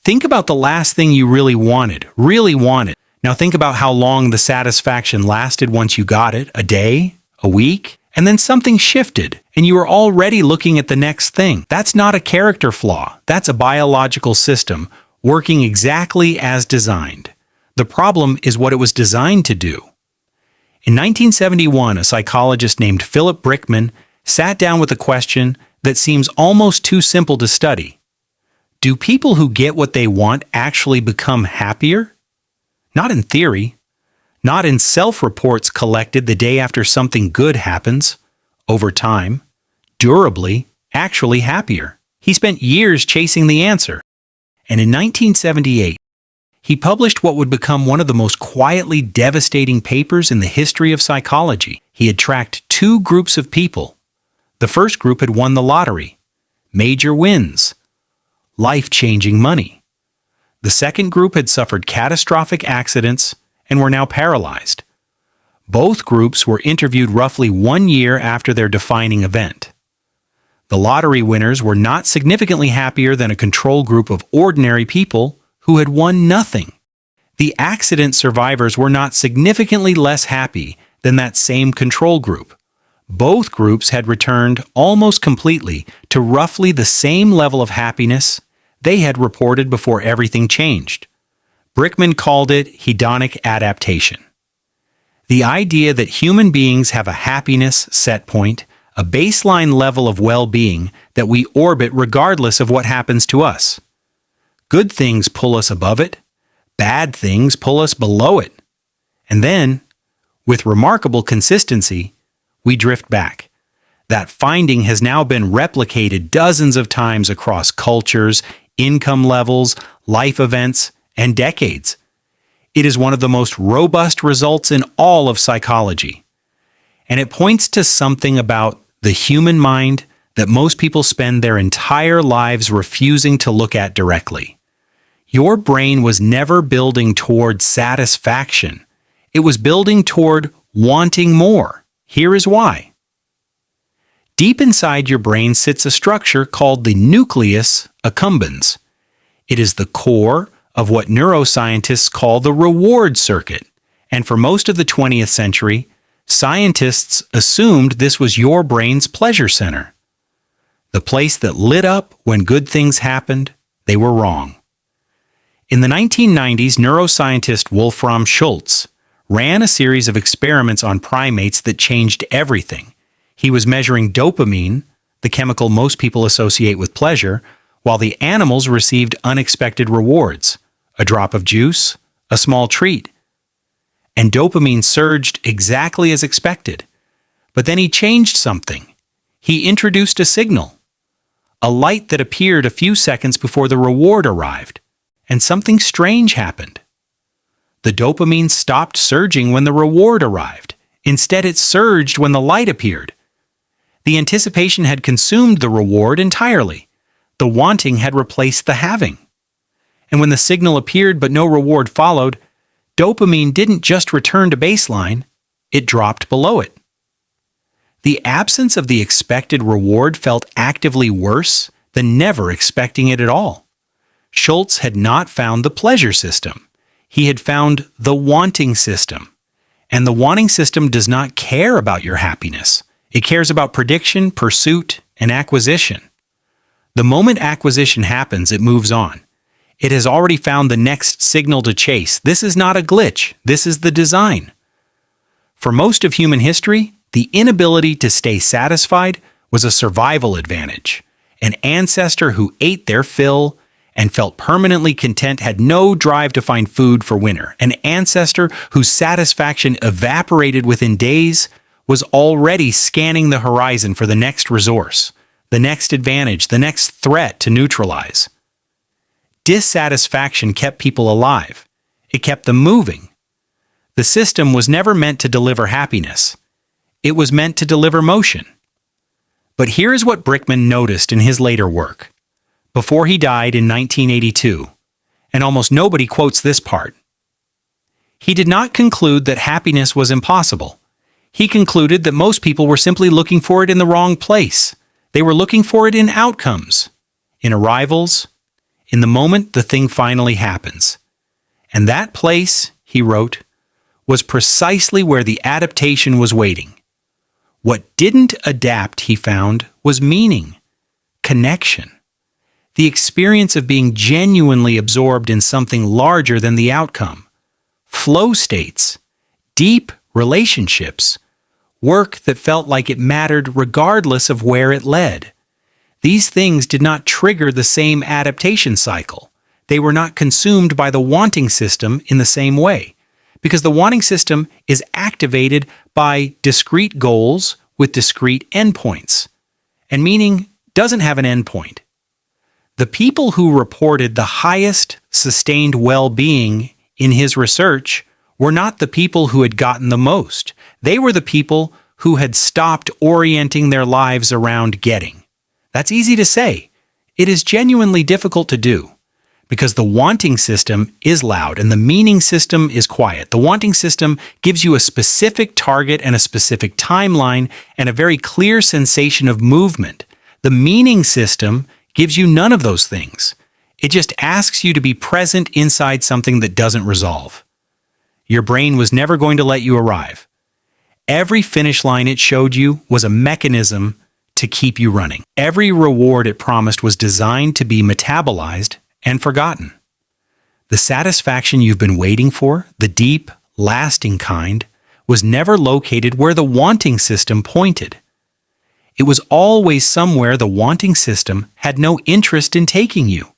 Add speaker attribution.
Speaker 1: Think about the last thing you really wanted. Now think about how long the satisfaction lasted once you got it, a day, a week, and then something shifted, and you were already looking at the next thing. That's not a character flaw. That's a biological system working exactly as designed. The problem is what it was designed to do. In 1971, a psychologist named Philip Brickman sat down with a question that seems almost too simple to study. Do people who get what they want actually become happier? Not in theory. Not in self-reports collected the day after something good happens. Over time, durably, actually happier. He spent years chasing the answer. And in 1978, he published what would become one of the most quietly devastating papers in the history of psychology. He had tracked two groups of people. The first group had won the lottery. Major wins. Life-changing money. The second group had suffered catastrophic accidents and were now paralyzed. Both groups were interviewed roughly 1 year after their defining event. The lottery winners were not significantly happier than a control group of ordinary people who had won nothing. The accident survivors were not significantly less happy than that same control group. Both groups had returned almost completely to roughly the same level of happiness they had reported before everything changed. Brickman called it hedonic adaptation. The idea that human beings have a happiness set point, a baseline level of well-being that we orbit regardless of what happens to us. Good things pull us above it, bad things pull us below it. And then, with remarkable consistency, we drift back. That finding has now been replicated dozens of times across cultures, income levels, life events, and decades. It is one of the most robust results in all of psychology. And it points to something about the human mind that most people spend their entire lives refusing to look at directly. Your brain was never building toward satisfaction. It was building toward wanting more. Here is why. Deep inside your brain sits a structure called the nucleus accumbens. It is the core of what neuroscientists call the reward circuit, and for most of the 20th century, scientists assumed this was your brain's pleasure center. The place that lit up when good things happened. They were wrong. In the 1990s, neuroscientist Wolfram Schultz ran a series of experiments on primates that changed everything. He was measuring dopamine, the chemical most people associate with pleasure, while the animals received unexpected rewards. A drop of juice, a small treat. And dopamine surged exactly as expected. But then he changed something. He introduced a signal. A light that appeared a few seconds before the reward arrived. And something strange happened. The dopamine stopped surging when the reward arrived. Instead, it surged when the light appeared. The anticipation had consumed the reward entirely. The wanting had replaced the having. And when the signal appeared but no reward followed, dopamine didn't just return to baseline, it dropped below it. The absence of the expected reward felt actively worse than never expecting it at all. Schultz had not found the pleasure system. He had found the wanting system. And the wanting system does not care about your happiness. It cares about prediction, pursuit, and acquisition. The moment acquisition happens, it moves on. It has already found the next signal to chase. This is not a glitch. This is the design. For most of human history, the inability to stay satisfied was a survival advantage. An ancestor who ate their fill and felt permanently content had no drive to find food for winter. An ancestor whose satisfaction evaporated within days was already scanning the horizon for the next resource, the next advantage, the next threat to neutralize. Dissatisfaction kept people alive. It kept them moving. The system was never meant to deliver happiness. It was meant to deliver motion. But here is what Brickman noticed in his later work. Before he died in 1982, and almost nobody quotes this part. He did not conclude that happiness was impossible. He concluded that most people were simply looking for it in the wrong place. They were looking for it in outcomes, in arrivals, in the moment the thing finally happens. And that place, he wrote, was precisely where the adaptation was waiting. What didn't adapt, he found, was meaning, connection, the experience of being genuinely absorbed in something larger than the outcome, flow states, deep relationships, work that felt like it mattered regardless of where it led. These things did not trigger the same adaptation cycle. They were not consumed by the wanting system in the same way, because the wanting system is activated by discrete goals with discrete endpoints, and meaning doesn't have an endpoint. The people who reported the highest sustained well-being in his research were not the people who had gotten the most. They were the people who had stopped orienting their lives around getting. That's easy to say. It is genuinely difficult to do, because the wanting system is loud and the meaning system is quiet. The wanting system gives you a specific target and a specific timeline and a very clear sensation of movement. The meaning system gives you none of those things. It just asks you to be present inside something that doesn't resolve. Your brain was never going to let you arrive. Every finish line it showed you was a mechanism to keep you running. Every reward it promised was designed to be metabolized and forgotten. The satisfaction you've been waiting for, the deep, lasting kind, was never located where the wanting system pointed. It was always somewhere the wanting system had no interest in taking you.